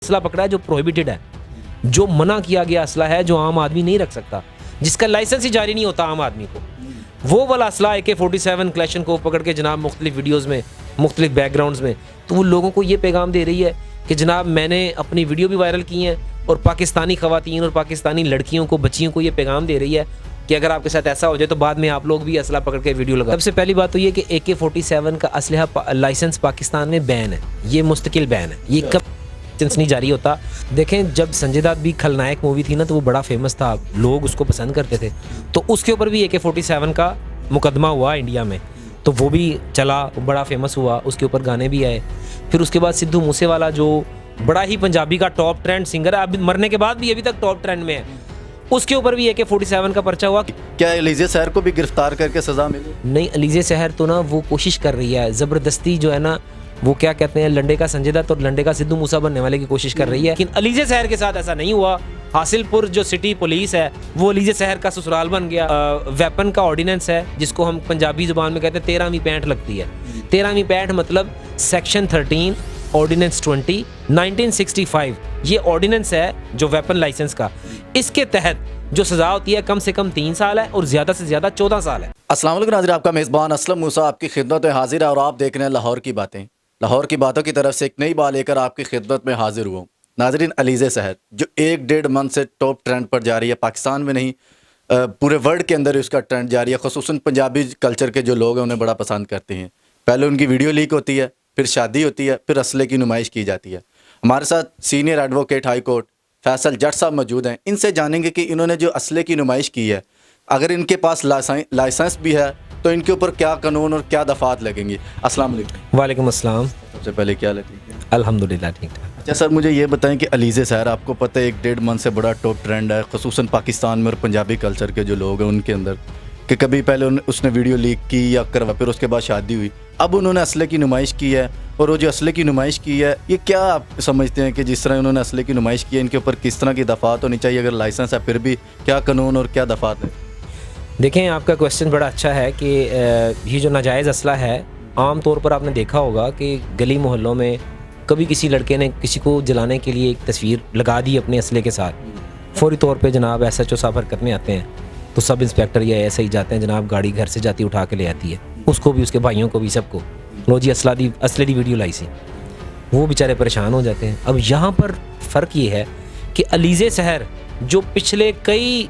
असला पकड़ा है जो प्रोहिबिटेड है, जो मना किया गया असला है, जो आम आदमी नहीं रख सकता, जिसका लाइसेंस ही जारी नहीं होता आम आदमी को, वो वाला असला AK-47 क्लैशन को पकड़ के जनाब मुख्तलिफ वीडियोज़ में, मुख्तलिफ बैकग्राउंड्स में, तो वो लोगों को ये पैगाम दे रही है कि जनाब मैंने अपनी वीडियो भी वायरल की हैं और पाकिस्तानी ख़वातीन और पाकिस्तानी लड़कियों को, बच्चियों को ये पैगाम दे रही है कि अगर आपके साथ ऐसा हो जाए तो बाद में आप लोग भी असला पकड़ के वीडियो लगा। सबसे पहली बात तो ये कि AK-47 का असलहा लाइसेंस पाकिस्तान में बैन है, ये मुस्तकिल बैन है, ये कब लाइसेंस नहीं जारी होता। देखें जब संजय दत्त भी खलनायक मूवी थी ना तो वो बड़ा फेमस था, लोग उसको पसंद करते थे, तो उसके ऊपर भी AK-47 का मुकदमा हुआ इंडिया में, तो वो भी चला, बड़ा फेमस हुआ, उसके ऊपर गाने भी आए। फिर उसके बाद सिद्धू मूसेवाला जो बड़ा ही पंजाबी का टॉप ट्रेंड सिंगर है, अभी मरने के बाद भी अभी तक टॉप ट्रेंड में है, उसके ऊपर भी AK-47 का पर्चा हुआ। क्या अलीज़े सहर को भी गिरफ्तार करके सज़ा मिली? नहीं, अलीज़े सहर तो ना वो कोशिश कर रही है ज़बरदस्ती, जो है ना वो क्या कहते हैं, लंडे का संजय दत्त और लंडे का सिद्धू मूसा बनने वाले की कोशिश कर रही है, लेकिन अलीज़े सहर के साथ ऐसा नहीं हुआ। हासिलपुर जो सिटी पुलिस है वो अलीज़े सहर का ससुराल बन गया। वेपन का ऑर्डिनेंस है जिसको हम पंजाबी जुबान में कहते हैं 13वीं पैंठ लगती है। 13वीं पैंठ मतलब सेक्शन 13 ऑर्डिनेंस 20 1965, ये ऑर्डिनेंस है जो वेपन लाइसेंस का, इसके तहत जो सज़ा होती है कम से कम 3 साल है और ज़्यादा से ज़्यादा 14 साल है। अस्सलाम वालेकुम नाज़रीन, आपका मेज़बान असलम मूसा आपकी खिदमत में हाजिर है और आप देख रहे हैं लाहौर की बातें। लाहौर की बातों की तरफ से एक नई बात लेकर आपकी खिदमत में हाजिर हुआ। नाज़रीन, अलीज़े सहर जो 1-1.5 मंथ से टॉप ट्रेंड पर जा रही है, पाकिस्तान में नहीं पूरे वर्ल्ड के अंदर उसका ट्रेंड जारी है। ख़ुसूसन पंजाबी कल्चर के जो लोग हैं उन्हें बड़ा पसंद करते हैं। पहले उनकी वीडियो लीक होती है, फिर शादी होती है, फिर असले की नुमाइश की जाती है। हमारे साथ senior advocate High Court Faisal Jatt sahab मौजूद हैं। इनसे जानेंगे कि इन्होंने जो असले की नुमाइश की है, अगर इनके पास लाइसेंस भी है तो इनके ऊपर क्या कानून और क्या दफ़ात लगेंगी। अस्सलाम वालेकुम। वालेकुम अस्सलाम। सबसे पहले क्या है? ठीक है, अल्हम्दुलिल्लाह ठीक ठाक। अच्छा सर, मुझे ये बताएं कि अलीज़े सहर आपको पता है 1-1.5 मंथ से बड़ा टॉप ट्रेंड है, ख़ुसूसन पाकिस्तान में और पंजाबी कल्चर के जो लोग हैं उनके अंदर, कि कभी पहले उसने वीडियो लीक की या करवा, फिर उसके बाद शादी हुई, अब उन्होंने असले की नुमाइश की है। और वो जो असले की नुमाइश की है, ये क्या आप समझते हैं कि जिस तरह उन्होंने असले की नुमाइश की है, इनके ऊपर किस तरह की दफ़ात होनी चाहिए? अगर लाइसेंस है फिर भी क्या कानून और क्या दफ़ात है? देखें, आपका क्वेश्चन बड़ा अच्छा है कि ये जो नाजायज़ असला है, आम तौर पर आपने देखा होगा कि गली मोहल्लों में कभी किसी लड़के ने किसी को जलाने के लिए एक तस्वीर लगा दी अपने असले के साथ, फौरी तौर पे जनाब SHO साहब हरकत में आते हैं, तो सब इंस्पेक्टर या ऐसे ही जाते हैं, जनाब गाड़ी घर से जाती उठा के ले आती है, उसको भी, उसके भाइयों को भी, सबको, लो जी असले दी वीडियो लाई सी, वो बेचारे परेशान हो जाते हैं। अब यहाँ पर फ़र्क ये है कि अलीज़े सहर जो पिछले कई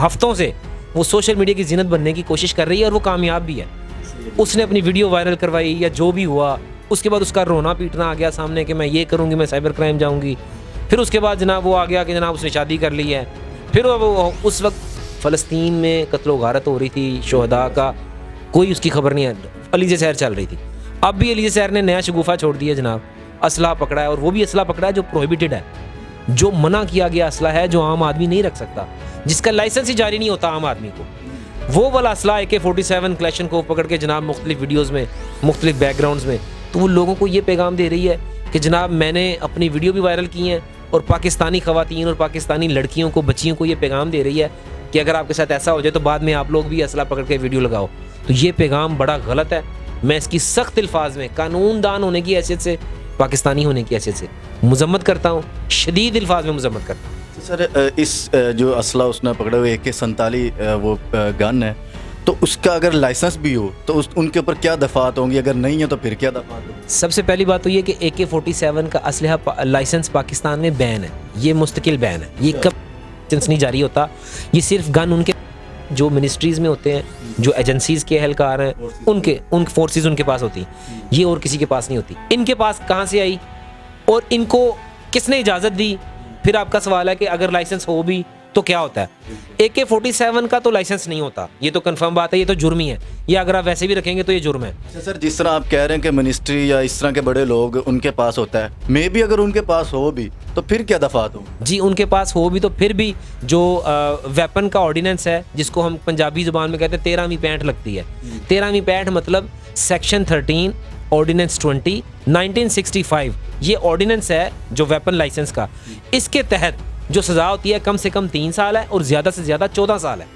हफ्तों से वो सोशल मीडिया की ज़ीनत बनने की कोशिश कर रही है और वो कामयाब भी है। उसने अपनी वीडियो वायरल करवाई या जो भी हुआ, उसके बाद उसका रोना पीटना आ गया सामने कि मैं ये करूँगी, मैं साइबर क्राइम जाऊँगी। फिर उसके बाद जनाब वो आ गया कि जनाब उसने शादी कर ली है। फिर वो उस वक्त फ़लस्तीन में कत्लो गारत हो रही थी, शोहदा का कोई उसकी खबर नहीं है, अलीज़े सहर चल रही थी। अब भी अलीज़े सहर ने नया शगुफा छोड़ दिया जनाब, असला पकड़ा है, और वो भी असला पकड़ा है जो प्रोहिबिटेड है, जो मना किया गया असला है, जो आम आदमी नहीं रख सकता, जिसका लाइसेंस ही जारी नहीं होता आम आदमी को, वो वाला असला AK-47 क्लैशन को पकड़ के जनाब मुख्तलिफ वीडियोज़ में, मुख्तलिफ बैकग्राउंड्स में, तो वो लोगों को ये पैगाम दे रही है कि जनाब मैंने अपनी वीडियो भी वायरल की हैं और पाकिस्तानी ख़वातीन और पाकिस्तानी लड़कियों को, बच्चियों को ये पैगाम दे रही है कि अगर आपके साथ ऐसा हो जाए तो बाद में आप लोग भी असला पकड़ के वीडियो लगाओ। तो ये पैगाम बड़ा गलत है। मैं इसकी सख्त अल्फाज में कानूनदान होने की हैसियत से, पाकिस्तानी होने की हैसियत से मुज़म्मत करता हूँ, शदीद अल्फाज में मुज़म्मत करता हूँ। सर, इस जो असला उसने पकड़ा हुआ AK-47 वो गन है, तो उसका अगर लाइसेंस भी हो तो उनके ऊपर क्या दफ़ात होंगी? अगर नहीं है तो फिर क्या दफ़ात होगी? सबसे पहली बात तो ये कि AK-47 का असलहा लाइसेंस पाकिस्तान में बैन है, ये मुस्तकिल बैन है, ये कब लाइसेंस नहीं जारी होता। ये सिर्फ गन उनके जो मिनिस्ट्रीज़ में होते हैं, जो एजेंसीज़ के एहलकार हैं, उनके फोर्सेस उनके पास होती हैं, ये और किसी के पास नहीं होती। इनके पास कहाँ से आई और इनको किसने इजाज़त दी? फिर आपका सवाल है कि अगर लाइसेंस हो भी तो क्या होता है? AK-47 का तो लाइसेंस नहीं होता, ये तो कंफर्म बात है, ये तो जुर्म ही है, ये अगर आप वैसे भी रखेंगे तो ये जुर्म है। अच्छा सर, जिस तरह आप कह रहे हैं कि मिनिस्ट्री या इस तरह के बड़े लोग उनके पास होता है, मे भी अगर उनके पास हो भी तो फिर क्या दफ़ात हो? जी, उनके पास हो भी तो फिर भी जो वेपन का ऑर्डिनेंस है जिसको हम पंजाबी जुबान में कहते हैं 13वीं पैंठ लगती है। 13वीं पैंठ मतलब सेक्शन 13 ऑर्डिनेंस 20 1965, ये ऑर्डिनेंस है जो वेपन लाइसेंस का, इसके तहत जो सज़ा होती है कम से कम 3 साल है और ज़्यादा से ज़्यादा 14 साल है।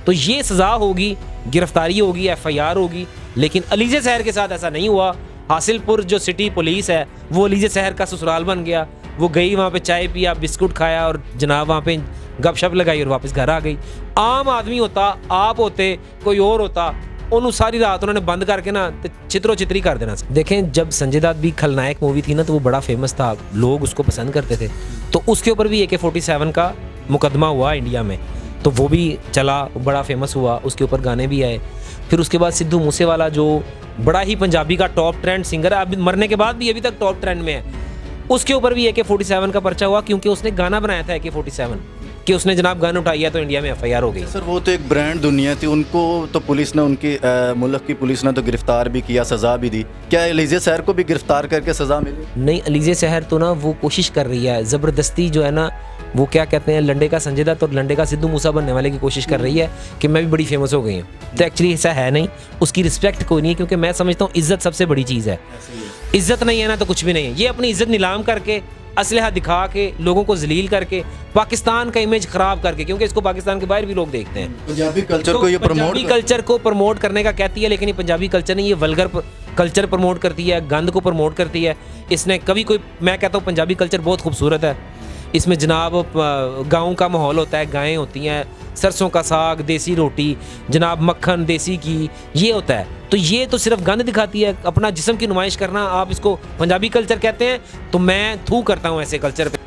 तो ये सज़ा होगी, गिरफ्तारी होगी, FIR होगी, लेकिन अलीज़े सहर के साथ ऐसा नहीं हुआ। हासिलपुर जो सिटी पुलिस है वो अलीज़े सहर का ससुराल बन गया। वो गई वहाँ पे चाय पिया, बिस्कुट खाया और जनाब वहाँ पे गपशप लगाई और वापस घर आ गई। आम आदमी होता, आप होते, कोई और होता, उन्होंने सारी रात उन्होंने बंद करके ना चित्रो चित्री कर देना। देखें, जब संजय दत्त भी खलनायक मूवी थी ना तो वो बड़ा फेमस था, लोग उसको पसंद करते थे, तो उसके ऊपर भी AK-47 का मुकदमा हुआ इंडिया में, तो वो भी चला, बड़ा फेमस हुआ, उसके ऊपर गाने भी आए। फिर उसके बाद सिद्धू मूसेवाला जो बड़ा ही पंजाबी का टॉप ट्रेंड सिंगर है, अभी मरने के बाद भी अभी तक टॉप ट्रेंड में है, उसके ऊपर भी AK-47 का पर्चा हुआ क्योंकि उसने गाना बनाया था AK-47 कि उसने जनाब गन उठाई है, तो इंडिया में FIR हो गई। सर वो तो एक ब्रांड दुनिया थी, उनको तो पुलिस ने, उनकी मुल्क की पुलिस ने तो गिरफ्तार भी किया, सज़ा भी दी। क्या एलिज़े सहर को भी गिरफ्तार करके सज़ा मिली? नहीं, एलिज़े सहर तो ना वो कोशिश कर रही है ज़बरदस्ती, जो है ना वो क्या कहते हैं, लंडे का संजय दत्त और लंडे का सिद्धू मूसा बनने वाले की कोशिश कर रही है कि मैं भी बड़ी फेमस हो गई हूँ। तो एक्चुअली ऐसा है नहीं, उसकी रिस्पेक्ट कोई नहीं है, क्योंकि मैं समझता हूँ इज़्ज़त सबसे बड़ी चीज़ है। इज़्ज़त नहीं है ना तो कुछ भी नहीं है। ये अपनी इज़्ज़त नीलाम करके, असलहा दिखा के, लोगों को जलील करके, पाकिस्तान का इमेज ख़राब करके, क्योंकि इसको पाकिस्तान के बाहर भी लोग देखते हैं। पंजाबी कल्चर को ये पंजाबी कल्चर को प्रमोट करने का कहती है, लेकिन ये पंजाबी कल्चर नहीं, ये वल्गर कल्चर प्रमोट करती है, गंद को प्रमोट करती है। इसने कभी कोई, मैं कहता हूँ पंजाबी कल्चर बहुत खूबसूरत है, इसमें जनाब गाँव का माहौल होता है, गायें होती हैं, सरसों का साग, देसी रोटी, जनाब मक्खन, देसी घी, ये होता है। तो ये तो सिर्फ गंद दिखाती है, अपना जिस्म की नुमाइश करना, आप इसको पंजाबी कल्चर कहते हैं, तो मैं थू करता हूँ ऐसे कल्चर पे।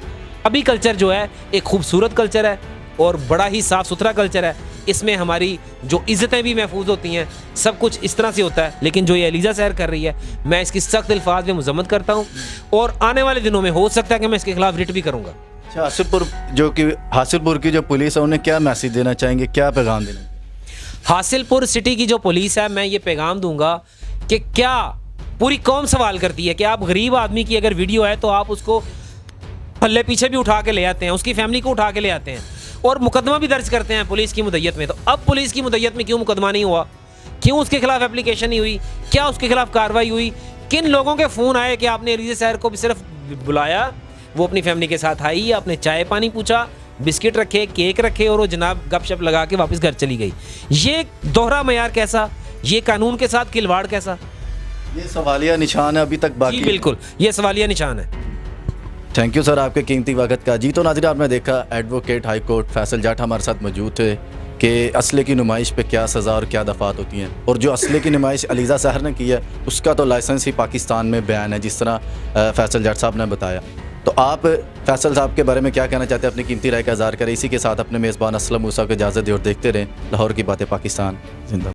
अभी कल्चर जो है एक खूबसूरत कल्चर है और बड़ा ही साफ़ सुथरा कल्चर है, इसमें हमारी जो इज़्ज़तें भी महफूज होती हैं, सब कुछ इस तरह से होता है। लेकिन जो ये एलिज़ा सहर कर रही है, मैं इसकी सख्त अल्फाज में मजम्मत करता हूँ और आने वाले दिनों में हो सकता है कि मैं इसके खिलाफ रिट भी करूँगा। हासिलपुर की जो पुलिस है उन्हें क्या मैसेज देना चाहेंगे, क्या पैगाम देना? हासिलपुर सिटी की जो पुलिस है, मैं ये पैगाम दूंगा कि क्या पूरी कौम सवाल करती है कि आप गरीब आदमी की अगर वीडियो है तो आप उसको पल्ले पीछे भी उठा के ले आते हैं, उसकी फैमिली को उठा के ले आते हैं और मुकदमा भी दर्ज करते हैं पुलिस की मुद्दत में। तो अब पुलिस की मुद्दत में क्यों मुकदमा नहीं हुआ, क्यों उसके खिलाफ एप्लीकेशन नहीं हुई, क्या उसके खिलाफ कार्रवाई हुई? किन लोगों के फ़ोन आए कि आपने एलिज़े सहर को भी सिर्फ बुलाया, वो अपनी फैमिली के साथ आई, आपने चाय पानी पूछा, बिस्किट रखे, केक रखे और वो जनाब गपशप लगा के वापस घर चली गई? ये दोहरा मयार कैसा, ये कानून के साथ खिलवाड़ कैसा? ये सवालिया निशान है अभी तक बाकी। जी बिल्कुल, ये सवालिया निशान है। थैंक यू सर आपके कीमती वक्त का। जी तो नाज़रीन, आपने देखा advocate High Court Faisal Jat हमारे साथ मौजूद थे कि असले की नुमाइश पे क्या सज़ा और क्या दफ़ात होती हैं, और जो असले की नुमाइश एलिज़ा सहर ने की है उसका तो लाइसेंस ही पाकिस्तान में बैन है, जिस तरह फैसल जाट साहब ने बताया। तो आप फैसल साहब के बारे में क्या कहना चाहते हैं, अपनी कीमती राय का इज़हार करें। इसी के साथ अपने मेज़बान असलम मूसा को इजाज़त दें और देखते रहें लाहौर की बातें पाकिस्तान जिंदा।